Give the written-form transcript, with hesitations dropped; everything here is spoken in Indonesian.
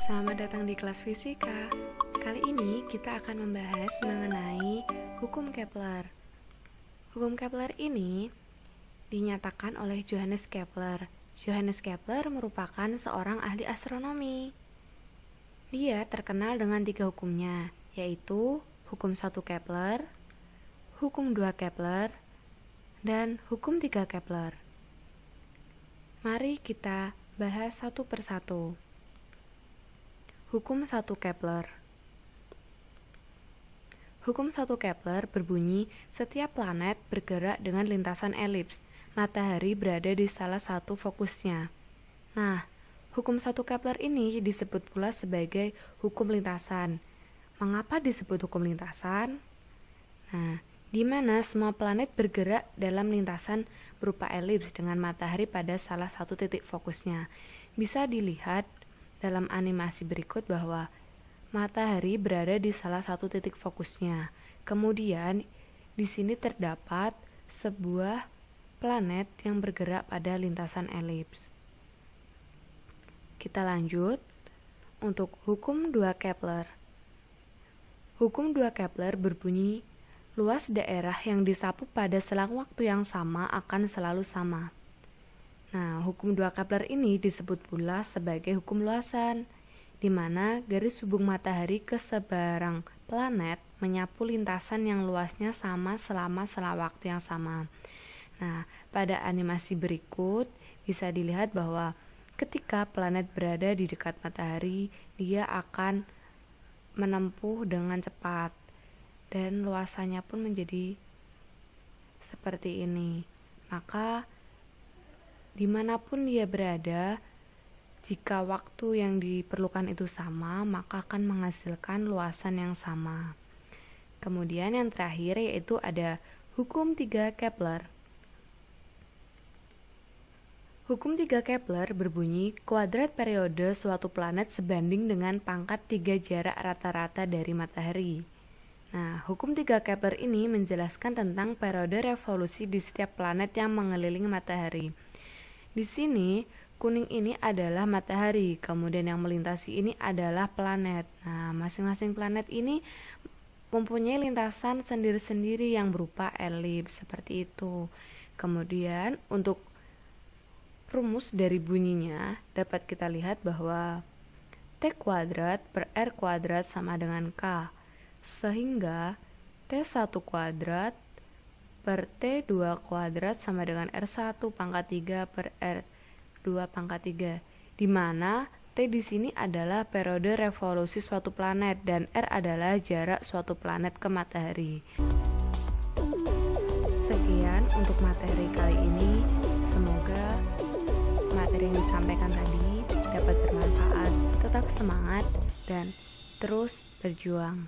Selamat datang di kelas fisika. Kali ini kita akan membahas mengenai hukum Kepler. Hukum Kepler ini dinyatakan oleh Johannes Kepler. Johannes Kepler merupakan seorang ahli astronomi. Dia terkenal dengan 3 hukumnya, yaitu hukum 1 Kepler, hukum 2 Kepler, dan hukum 3 Kepler. Mari kita bahas satu persatu. Hukum 1 Kepler. Hukum 1 Kepler berbunyi setiap planet bergerak dengan lintasan elips. Matahari berada di salah satu fokusnya. Nah, hukum 1 Kepler ini disebut pula sebagai hukum lintasan. Mengapa disebut hukum lintasan? Nah, di mana semua planet bergerak dalam lintasan berupa elips dengan matahari pada salah satu titik fokusnya. Bisa dilihat dalam animasi berikut bahwa matahari berada di salah satu titik fokusnya. Kemudian, di sini terdapat sebuah planet yang bergerak pada lintasan elips. Kita lanjut untuk hukum 2 Kepler. Hukum 2 Kepler berbunyi, luas daerah yang disapu pada selang waktu yang sama akan selalu sama. Nah, hukum 2 Kepler ini disebut pula sebagai hukum luasan, di mana garis hubung matahari ke sebarang planet menyapu lintasan yang luasnya sama selama selang waktu yang sama. Nah, pada animasi berikut bisa dilihat bahwa ketika planet berada di dekat matahari, dia akan menempuh dengan cepat dan luasannya pun menjadi seperti ini. Maka dimanapun dia berada, jika waktu yang diperlukan itu sama, maka akan menghasilkan luasan yang sama. Kemudian yang terakhir yaitu ada hukum 3 Kepler. Hukum 3 Kepler berbunyi kuadrat periode suatu planet sebanding dengan pangkat 3 jarak rata-rata dari matahari. Nah, hukum 3 Kepler ini menjelaskan tentang periode revolusi di setiap planet yang mengelilingi matahari. Di sini, kuning ini adalah matahari, kemudian yang melintasi ini adalah planet. Nah, masing-masing planet ini mempunyai lintasan sendiri-sendiri yang berupa elips, seperti itu. Kemudian, untuk rumus dari bunyinya, dapat kita lihat bahwa T kuadrat per R kuadrat sama dengan K, sehingga T1 kuadrat per T2 kuadrat sama dengan R1 pangkat 3 per R2 pangkat 3, di mana T di sini adalah periode revolusi suatu planet dan R adalah jarak suatu planet ke matahari. Sekian untuk materi kali ini. Semoga materi yang disampaikan tadi dapat bermanfaat. Tetap semangat dan terus berjuang.